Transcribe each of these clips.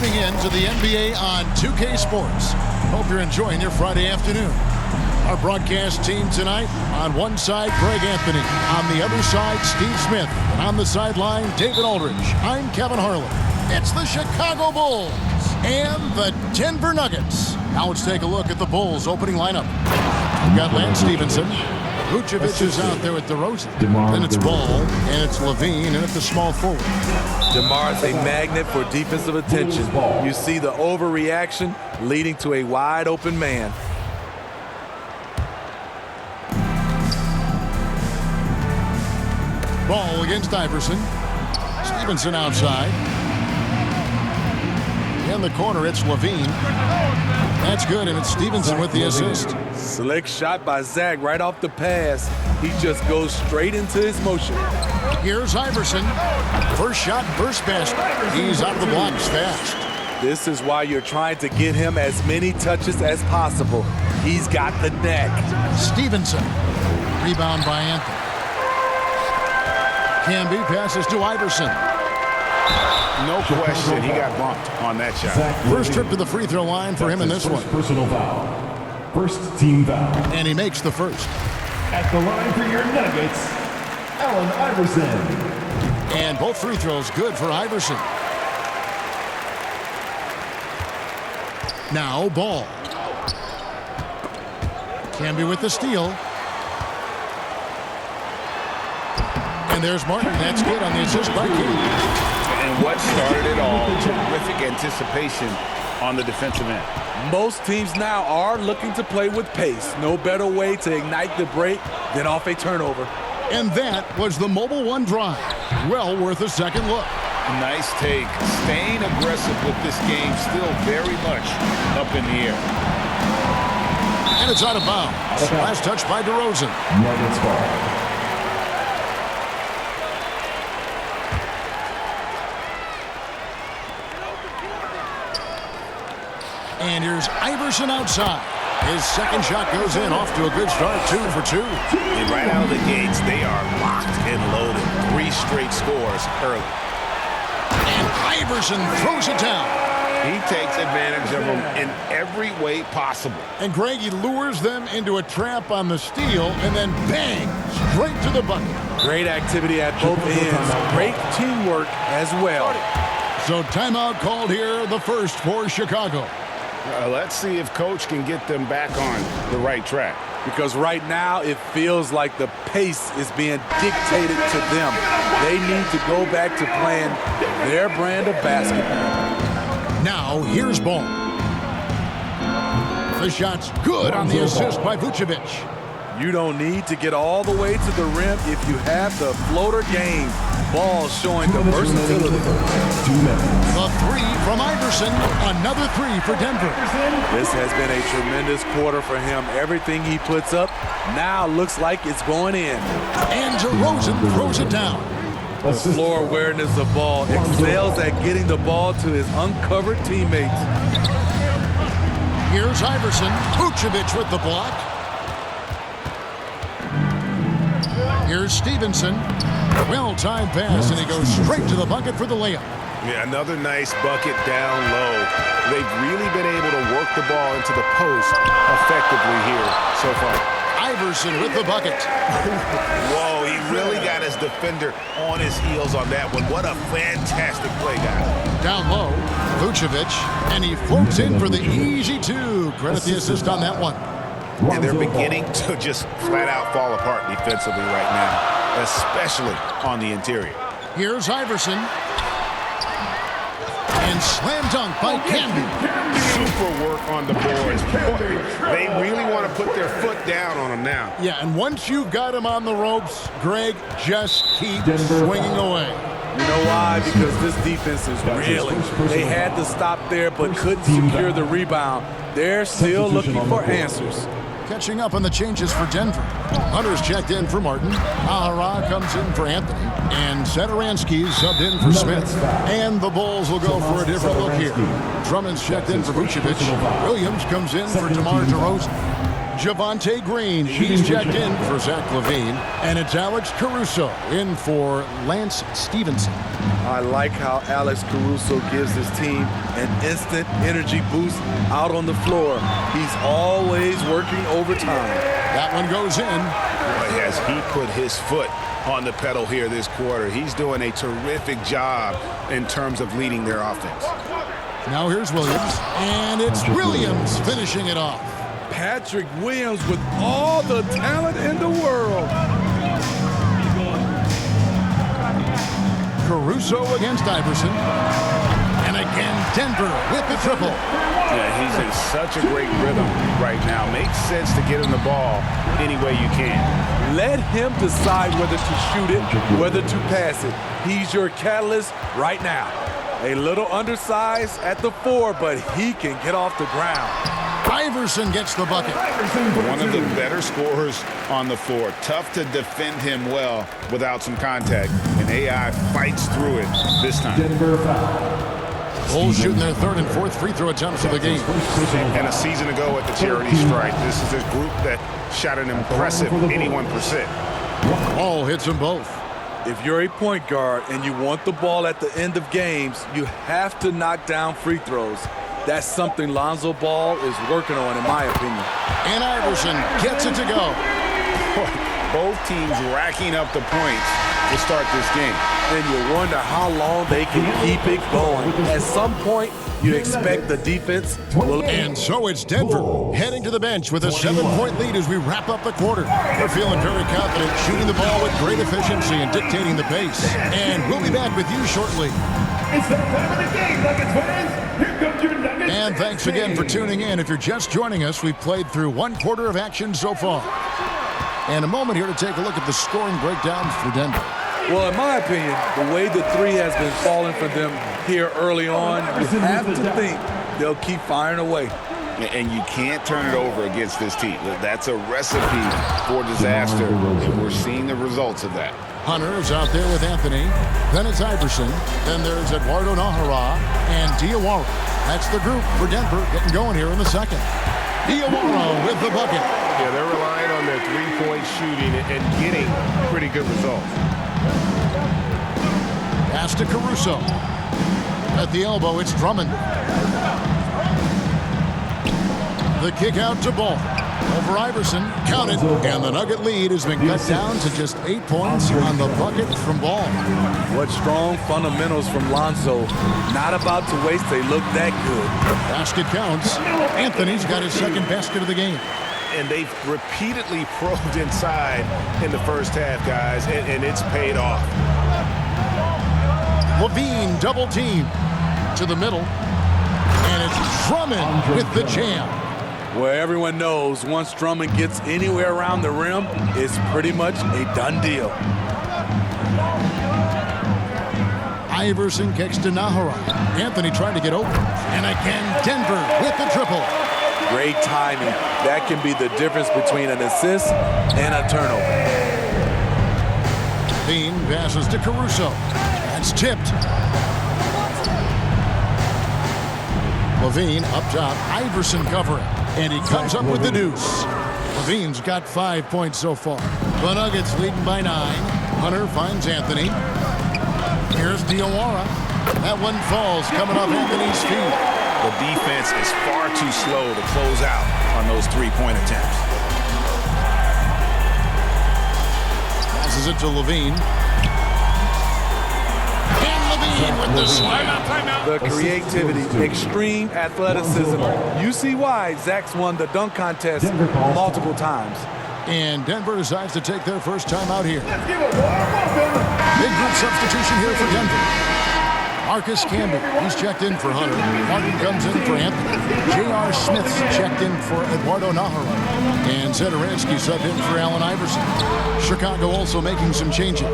Tuning in to the NBA on 2K Sports. Hope you're enjoying your Friday afternoon. Our broadcast team tonight, on one side, Greg Anthony. On the other side, Steve Smith. And on the sideline, David Aldridge. I'm Kevin Harlan. It's the Chicago Bulls and the Denver Nuggets. Now let's take a look at the Bulls' opening lineup. We've got Lance Stevenson. Vucevic is out there with DeRozan. Then it's Ball, and it's Levine, and it's the small forward. DeMar's a magnet for defensive attention. You see the overreaction leading to a wide-open man. Ball against Iverson. Stevenson outside. In the corner, it's Levine. That's good, and it's Stevenson with the assist. Slick shot by Zach right off the pass. He just goes straight into his motion. Here's Iverson. First shot, first basket. He's out of the blocks fast. This is why you're trying to get him as many touches as possible. He's got the neck. Stevenson. Rebound by Anthony. Camby passes to Iverson. No question, he got bumped on that shot. First trip to the free throw line for him in this one. Personal foul. First team foul. And he makes the first. At the line for your Nuggets, Allen Iverson. And both free throws good for Iverson. Now Ball. Camby with the steal. And there's Martin. That's good on the assist by King. And what started it all, terrific anticipation on the defensive end. Most teams now are looking to play with pace. No better way to ignite the break than off a turnover. And that was the Mobile One drive. Well worth a second look. Nice take. Staying aggressive with this game, still very much up in the air. And it's out of bounds. Last touch by DeRozan. Nuggets ball. And here's Iverson outside. His second shot goes in, off to a good start, 2 for 2. And right out of the gates, they are locked and loaded. 3 straight scores early. And Iverson throws it down. He takes advantage of them in every way possible. And Greg, he lures them into a trap on the steal, and then bang, straight to the bucket. Great activity at both ends. Great teamwork as well. So timeout called here, the first for Chicago. Let's see if Coach can get them back on the right track. Because right now it feels like the pace is being dictated to them. They need to go back to playing their brand of basketball. Now here's Ball. The shot's good on the assist by Vucevic. You don't need to get all the way to the rim if you have the floater game. Ball showing the versatility. The three from Iverson. Another 3 for Denver. This has been a tremendous quarter for him. Everything he puts up now looks like it's going in. And DeRozan throws it down. The floor awareness of Ball excels at getting the ball to his uncovered teammates. Here's Iverson. Vucevic with the block. Here's Stevenson. Well-timed pass, and he goes straight to the bucket for the layup. Yeah, another nice bucket down low. They've really been able to work the ball into the post effectively here so far. Iverson with the bucket. Whoa, he really got his defender on his heels on that one. What a fantastic play, guys. Down low, Vucevic, and he floats in for the easy 2. Credit the assist on that one. And they're beginning to just flat-out fall apart defensively right now, especially on the interior. Here's Iverson. And slam dunk by Camby. Super work on the boards. They really want to put their foot down on him now. Yeah, and once you've got him on the ropes, Greg, just keep swinging away. You know why? Because this defense is really, they had to stop there but couldn't secure the rebound. They're still looking for answers. Catching up on the changes for Denver. Hunter's checked in for Martin. Ahara comes in for Anthony. And Satoransky's subbed in for Smith. And the Bulls will go for a different look here. Drummond's checked in for Vucevic. Williams comes in for DeMar DeRozan. Javonte Green, he's checked in for Zach LaVine. And it's Alex Caruso in for Lance Stevenson. I like how Alex Caruso gives his team an instant energy boost out on the floor. He's always working overtime. That one goes in. Boy, has he put his foot on the pedal here this quarter. He's doing a terrific job in terms of leading their offense. Now here's Williams, and it's Williams finishing it off. Patrick Williams with all the talent in the world. Caruso against Iverson. And again, Denver with the triple. Yeah, he's in such a great rhythm right now. Makes sense to get him the ball any way you can. Let him decide whether to shoot it, whether to pass it. He's your catalyst right now. A little undersized at the 4, but he can get off the ground. Iverson gets the bucket. One of the better scorers on the floor. Tough to defend him well without some contact. And AI fights through it this time. Bulls shooting their third and fourth free throw attempts of the game. And a season ago at the charity strike, this is a group that shot an impressive 81%. Ball hits them both. If you're a point guard and you want the ball at the end of games, you have to knock down free throws. That's something Lonzo Ball is working on, in my opinion. And Iverson gets it to go. Both teams racking up the points to start this game. And you wonder how long they can keep it going. At some point, you expect the defense will... And so it's Denver heading to the bench with a 7-point lead as we wrap up the quarter. They're feeling very confident, shooting the ball with great efficiency and dictating the pace. And we'll be back with you shortly. It's that time of the game, Nuggets fans. Here comes your Nuggets. And thanks again for tuning in. If you're just joining us, we've played through one quarter of action so far. And a moment here to take a look at the scoring breakdown for Denver. Well, in my opinion, the way the three has been falling for them here early on, you have to think they'll keep firing away. And you can't turn it over against this team. That's a recipe for disaster, and we're seeing the results of that. Hunter is out there with Anthony. Then it's Iverson. Then there's Eduardo Nahara and Diawara. That's the group for Denver getting going here in the second. Diawara with the bucket. Yeah, they're relying on their three-point shooting and getting pretty good results. Pass to Caruso. At the elbow, it's Drummond. The kick out to Ball. Over Iverson, counted, and the Nugget lead has been cut down to just 8 points on the bucket from Ball. What strong fundamentals from Lonzo. Not about to waste, they look that good. Basket counts. Anthony's got his second basket of the game. And they've repeatedly probed inside in the first half, guys, and it's paid off. LaVine double team to the middle. And it's Drummond with the jam. Where everyone knows once Drummond gets anywhere around the rim, it's pretty much a done deal. Iverson kicks to Nahara. Anthony trying to get open. And again, Denver with the triple. Great timing. That can be the difference between an assist and a turnover. Bean passes to Caruso. That's tipped. LaVine up top. Iverson covering. And he comes up with the deuce. LaVine's got 5 points so far. The Nuggets leading by 9. Hunter finds Anthony. Here's Diawara. That one falls coming off Anthony's feet. The defense is far too slow to close out on those three-point attempts. Passes it to LaVine. And LaVine with the slam. The creativity, extreme athleticism. You see why Zach's won the dunk contest multiple times. And Denver decides to take their first time out here. Let's give a warm welcome. Big group substitution here for Denver. Marcus Camby, he's checked in for Hunter. Martin comes in for Anthony. J.R. Smith's checked in for Eduardo Nahara. And Zedoransky subbed in for Allen Iverson. Chicago also making some changes.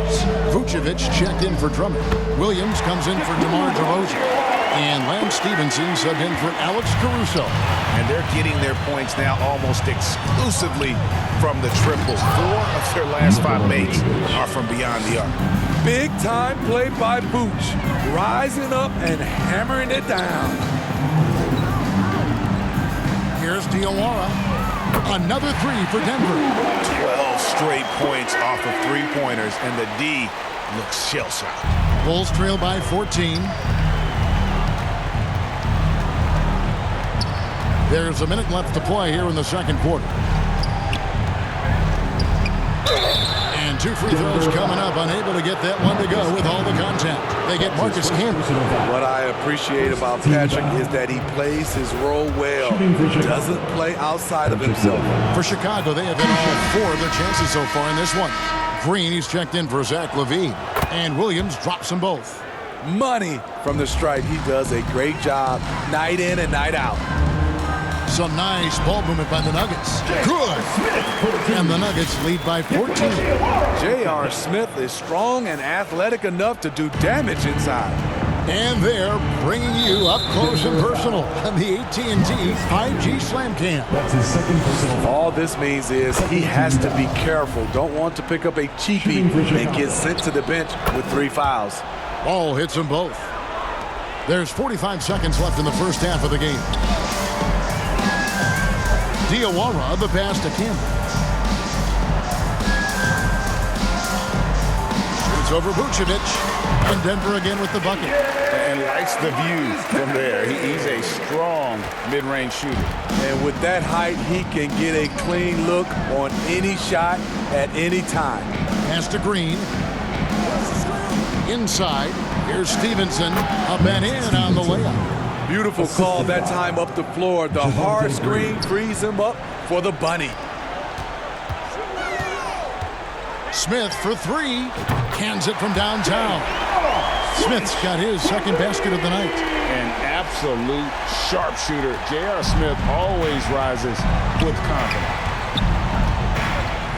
Vucevic checked in for Drummond. Williams comes in for DeMar DeRozan. And Lance Stevenson subbed in for Alex Caruso. And they're getting their points now almost exclusively from the triple. 4 of their last 5 makes are from beyond the arc. Big time play by Vooch, rising up and hammering it down. Here's Diawara. Another three for Denver. 12 straight points off of three-pointers, and the D looks shell-shocked. Bulls trail by 14. There's a minute left to play here in the second quarter. And two free throws coming up, unable to get that one to go with all the contact. They get Marcus Camby. What I appreciate about Patrick is that he plays his role well. Doesn't play outside of himself. For Chicago, they have hit all four of their chances so far in this one. Green, he's checked in for Zach LaVine. And Williams drops them both. Money from the stripe. He does a great job night in and night out. Some nice ball movement by the Nuggets. Good. And the Nuggets lead by 14. J.R. Smith is strong and athletic enough to do damage inside. And they're bringing you up close and personal on the AT&T 5G Slam Cam. That's his second personal. All this means is he has to be careful. Don't want to pick up a cheapie and get sent to the bench with 3 fouls. Ball hits them both. There's 45 seconds left in the first half of the game. Diawara, the pass to Campbell. It's over Vucevic. And Denver again with the bucket. And likes the view from there. He's a strong mid-range shooter. And with that height, he can get a clean look on any shot at any time. Pass to Green. Inside. Here's Stevenson. Up and in on the layup. Beautiful call that time up the floor. The hard screen frees him up for the bunny. Smith for three. Cans it from downtown. Smith's got his second basket of the night. An absolute sharpshooter. J.R. Smith always rises with confidence.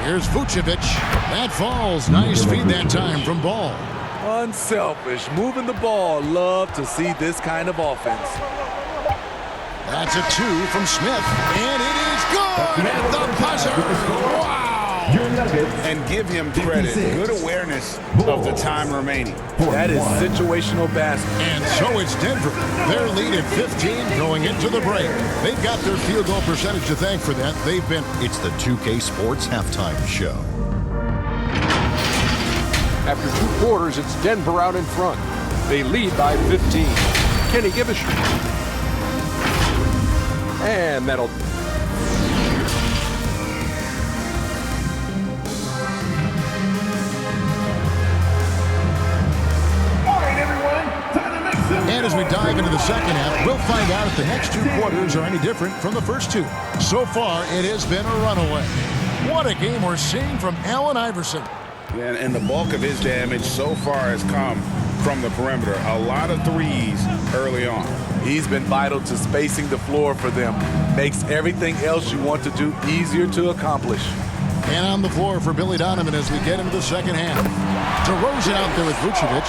Here's Vucevic. That falls. Nice feed that time from Ball. Unselfish, moving the ball. Love to see this kind of offense. That's a two from Smith, and it is good at the buzzer. Wow! And give him credit. Good awareness of the time remaining. That is situational basketball. And so it's Denver. Their lead at 15 going into the break. They've got their field goal percentage to thank for that. They've been... It's the 2K Sports Halftime Show. After 2 quarters, it's Denver out in front. They lead by 15. Kenny, give us your... And that'll... And as we dive into the second half, we'll find out if the next 2 quarters are any different from the first 2. So far, it has been a runaway. What a game we're seeing from Allen Iverson. And the bulk of his damage so far has come from the perimeter. A lot of threes early on. He's been vital to spacing the floor for them. Makes everything else you want to do easier to accomplish. And on the floor for Billy Donovan as we get into the second half. DeRozan out there with Vucevic.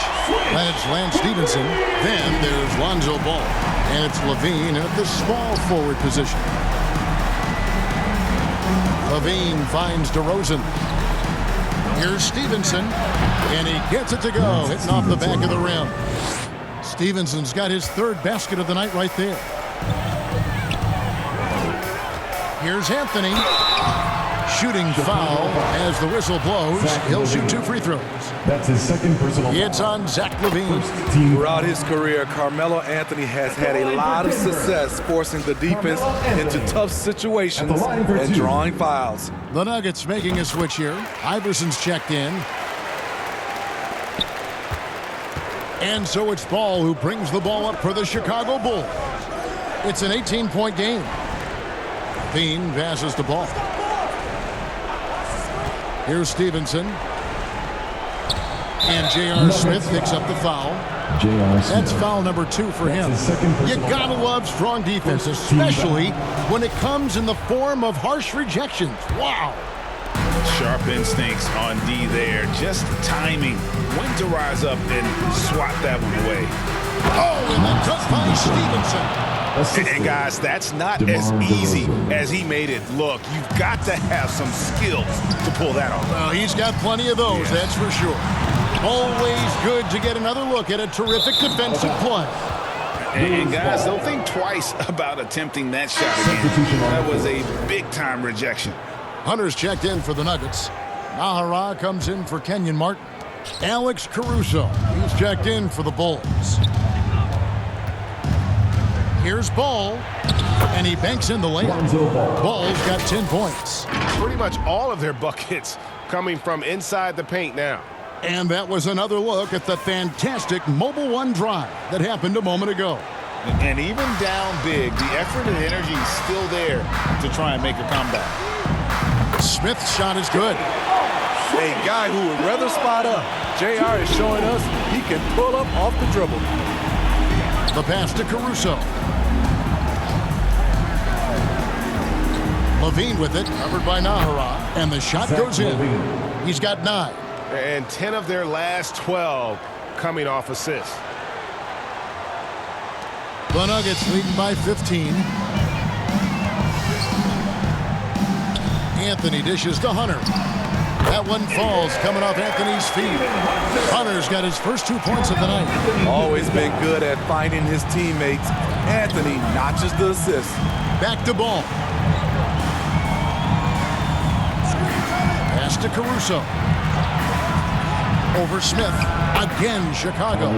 That's Lance Stevenson. Then there's Lonzo Ball. And it's LaVine at the small forward position. LaVine finds DeRozan. Here's Stevenson. And he gets it to go. Hitting off the back of the rim. Stevenson's got his 3rd basket of the night right there. Here's Anthony. Shooting foul as the whistle blows. He'll shoot 2 free throws. That's his second personal. It's on Zach LaVine. Throughout his career, Carmelo Anthony has had a lot of success forcing the defense into tough situations and drawing fouls. The Nuggets making a switch here. Iverson's checked in. And so it's Ball who brings the ball up for the Chicago Bulls. It's an 18-point game. LaVine passes the ball. Here's Stevenson. And J.R. Smith picks up the foul. That's foul number 2 for him. You gotta love strong defense, especially when it comes in the form of harsh rejections. Wow. Sharp instincts on D there. Just timing. When to rise up and swat that one away. Oh, and then cut by Stevenson. And guys, that's not as easy as he made it look. You've got to have some skills to pull that off. Well, he's got plenty of those, that's for sure. Always good to get another look at a terrific defensive play. And guys, don't think twice about attempting that shot again. That was a big-time rejection. Hunter's checked in for the Nuggets. Nahara comes in for Kenyon Martin. Alex Caruso, he's checked in for the Bulls. Here's Ball, and he banks in the layup. Ball's got 10 points. Pretty much all of their buckets coming from inside the paint now. And that was another look at the fantastic Mobile One drive that happened a moment ago. And even down big, the effort and energy is still there to try and make a comeback. Smith's shot is good. A guy who would rather spot up. JR is showing us he can pull up off the dribble. The pass to Caruso. Levine with it, covered by Nahara, and the shot goes in. He's got 9. And 10 of their last 12 coming off assists. The Nuggets leading by 15. Anthony dishes to Hunter. That one falls coming off Anthony's feet. Hunter's got his first 2 points of the night. Always been good at finding his teammates. Anthony notches the assist. Back to Ball. Pass to Caruso. Over Smith. Again, Chicago.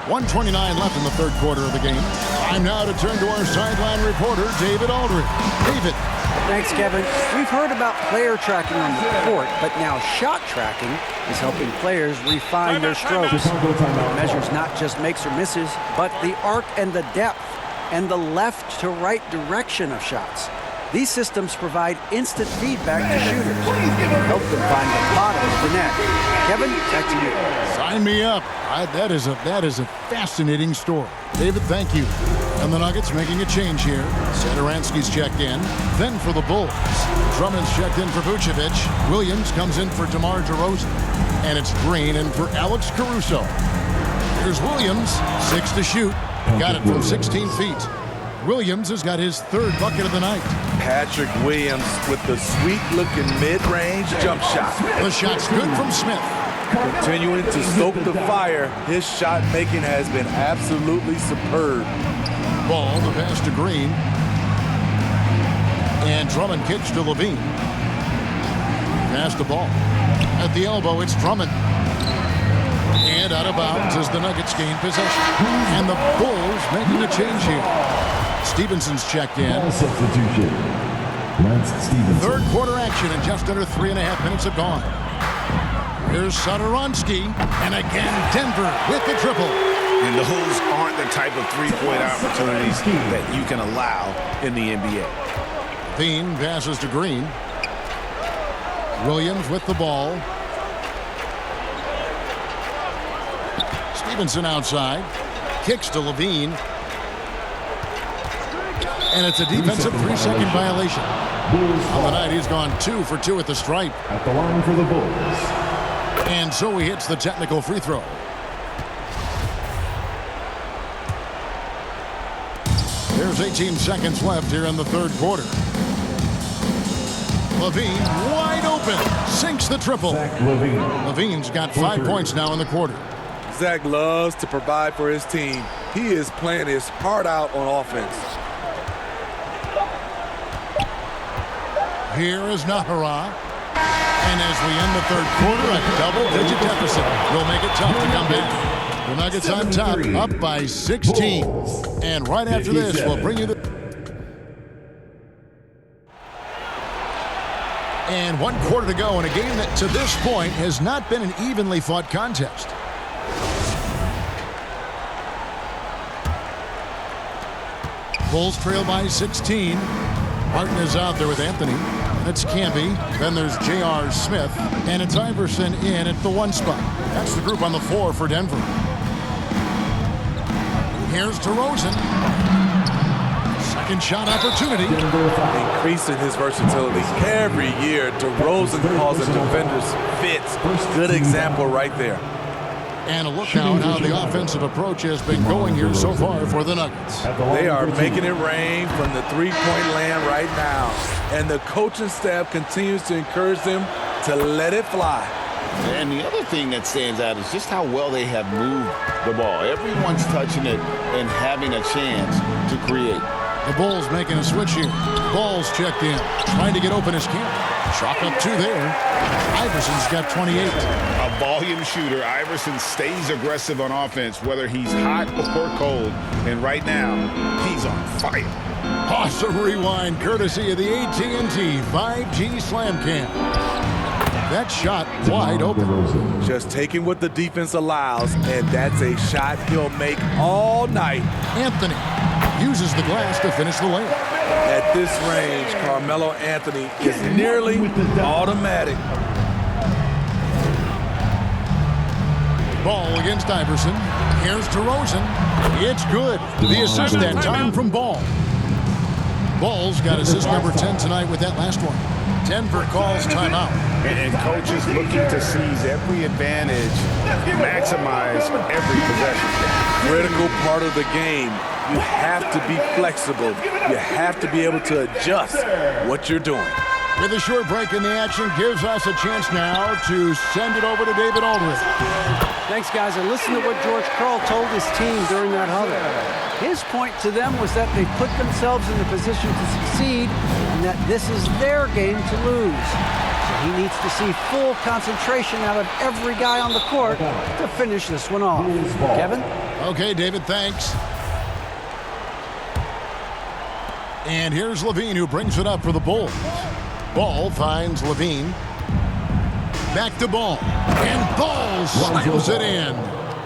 1:29 left in the third quarter of the game. Time now to turn to our sideline reporter, David Aldridge. David. Thanks, Kevin. We've heard about player tracking on the court, but now shot tracking is helping players refine their strokes. It measures not just makes or misses, but the arc and the depth and the left to right direction of shots. These systems provide instant feedback to shooters and help them find the bottom of the net. Kevin, back to you. Sign me up. That is a fascinating story. David, thank you. And the Nuggets making a change here. Satoransky's checked in. Then for the Bulls, Drummond's checked in for Vucevic. Williams comes in for DeMar DeRozan. And it's Green in for Alex Caruso. Here's Williams, 6 to shoot. Got it from 16 feet. Williams has got his third bucket of the night. Patrick Williams with the sweet-looking mid-range jump shot. The shot's good from Smith. Continuing to stoke the fire, his shot making has been absolutely superb. Ball, the pass to Green. And Drummond kicks to Levine. Pass the ball. At the elbow, it's Drummond. And out of bounds as the Nuggets gain possession. And the Bulls making a change here. Stevenson's checked in. Substitution. Lance Stevenson. Third quarter action and just under 3.5 minutes have gone. Here's Satoransky, and again Denver with the triple. And those aren't the type of three-point opportunities that you can allow in the NBA. Levine passes to Green. Williams with the ball. Stevenson outside. Kicks to Levine. And it's a defensive 3-second violation. On the night, he's gone 2 for 2 at the stripe. At the line for the Bulls. And so he hits the technical free throw. There's 18 seconds left here in the third quarter. Levine wide open. Sinks the triple. Zach Levine. Levine's got 5 points now in the quarter. Zach loves to provide for his team. He is playing his heart out on offense. Here is Nahara. And as we end the third quarter, a double-digit deficit will make it tough to come back. The Nuggets on top, up by 16. And right after this, we'll bring you the... And 1 quarter to go in a game that to this point has not been an evenly fought contest. Bulls trail by 16. Martin is out there with Anthony. That's Camby. Then there's J.R. Smith. And it's Iverson in at the 1 spot. That's the group on the floor for Denver. Here's DeRozan. Second shot opportunity. Increasing his versatility every year. DeRozan causing defenders fits. Good example right there. And a look now at how the offensive approach has been going here so far for the Nuggets. They are making it rain from the three-point land right now. And the coaching staff continues to encourage them to let it fly. And the other thing that stands out is just how well they have moved the ball. Everyone's touching it and having a chance to create. The Bulls making a switch here. Ball's checked in, trying to get open as Campbell. Chalk up 2 there. Iverson's got 28. A volume shooter, Iverson stays aggressive on offense, whether he's hot or cold. And right now, he's on fire. Awesome rewind, courtesy of the AT&T 5G Slam Cam. That shot wide open. Just taking what the defense allows, and that's a shot he'll make all night. Anthony uses the glass to finish the layup. At this range, Carmelo Anthony is nearly automatic. Ball against Iverson. Here's DeRozan. It's good. The assist that time from Ball. Ball's got assist number 10 tonight with that last one. Denver calls timeout. And coaches looking to seize every advantage, maximize every possession. Critical part of the game. You have to be flexible. You have to be able to adjust what you're doing. With a short break in the action, gives us a chance now to send it over to David Aldridge. Thanks, guys. And listen to what George Karl told his team during that huddle. His point to them was that they put themselves in the position to succeed and that this is their game to lose. So he needs to see full concentration out of every guy on the court to finish this one off. Kevin? Okay, David, thanks. And here's Levine, who brings it up for the Bulls. Ball finds Levine. Back to Ball. And Ball slams it in.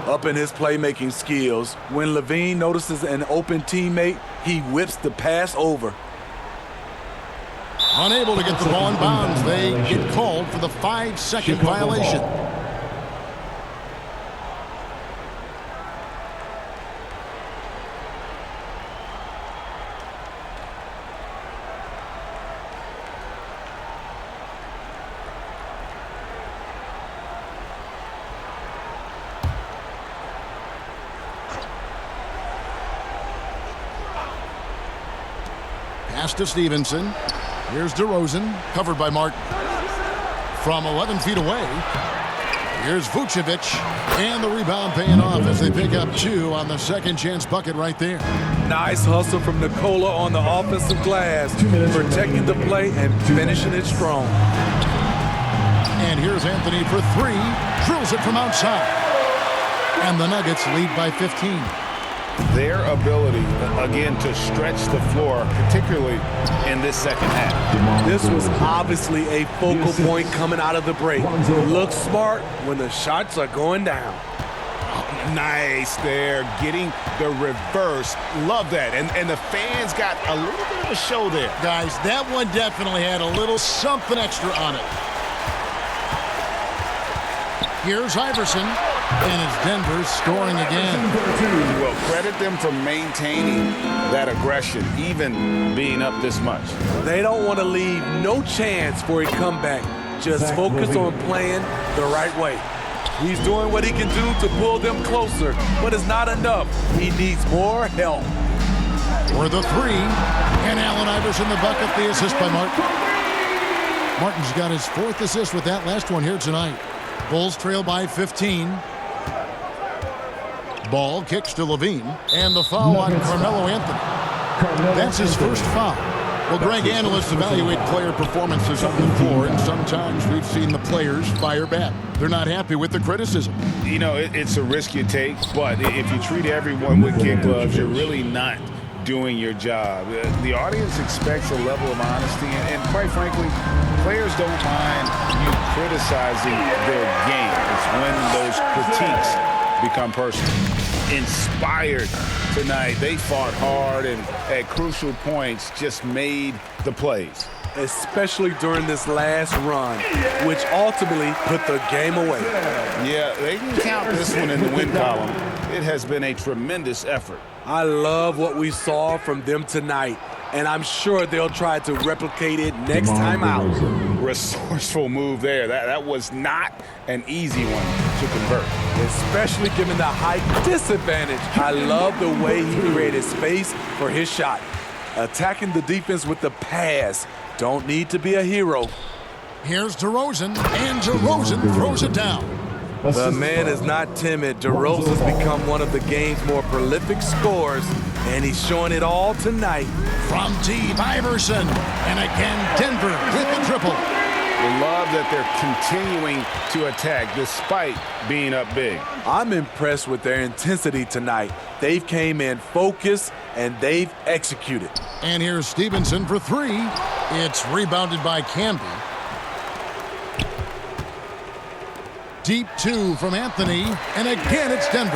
Up in his playmaking skills, when Levine notices an open teammate, he whips the pass over. Unable to get the ball in bounds, they get called for the 5-second violation. Pass to Stevenson. Here's DeRozan, covered by Martin. From 11 feet away, here's Vucevic. And the rebound paying off as they pick up 2 on the second chance bucket right there. Nice hustle from Nikola on the offensive glass, protecting the play and finishing it strong. And here's Anthony for 3. Drills it from outside. And the Nuggets lead by 15. Their ability, again, to stretch the floor, particularly in this second half. This was obviously a focal point coming out of the break. Look smart when the shots are going down. Oh, nice there, getting the reverse. Love that. And the fans got a little bit of a show there. Guys, that one definitely had a little something extra on it. Here's Iverson. And it's Denver scoring again. Well, credit them for maintaining that aggression, even being up this much. They don't want to leave no chance for a comeback. Just focus on playing the right way. He's doing what he can do to pull them closer, but it's not enough. He needs more help. For the 3, and Allen Iverson the bucket, the assist by Martin. Martin's got his 4th assist with that last one here tonight. Bulls trail by 15. Ball kicks to Levine, and the foul on Carmelo Anthony. That's his first foul. Well, Greg, analysts evaluate player performances on the floor, and sometimes we've seen the players fire back. They're not happy with the criticism. You know, it's a risk you take, but if you treat everyone with kid gloves, you're really not doing your job. The audience expects a level of honesty, and quite frankly, players don't mind you criticizing their game. It's when those critiques become personal. Inspired tonight. They fought hard and at crucial points just made the plays. Especially during this last run, which ultimately put the game away. Yeah, they can count this one in the win column. It has been a tremendous effort. I love what we saw from them tonight, and I'm sure they'll try to replicate it next time out. Resourceful move there. That was not an easy one to convert. Especially given the height disadvantage. I love the way he created space for his shot. Attacking the defense with the pass. Don't need to be a hero. Here's DeRozan, and DeRozan throws it down. The man is not timid. DeRozan's become one of the game's more prolific scorers, and he's showing it all tonight. From deep, Iverson. And again, Denver with the triple. We love that they're continuing to attack despite being up big. I'm impressed with their intensity tonight. They've came in focused, and they've executed. And here's Stevenson for three. It's rebounded by Camby. Deep two from Anthony, and again it's Denver.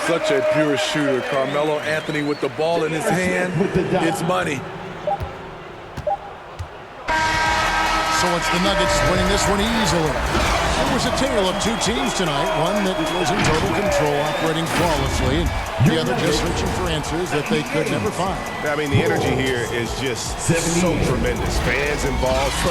Such a pure shooter. Carmelo Anthony with the ball in his hand. It's money. So it's the Nuggets winning this one easily. It was a tale of two teams tonight. One that was in total control, operating flawlessly, and the other just searching for answers that they could never find. I mean, the energy here is just so tremendous. Fans involved from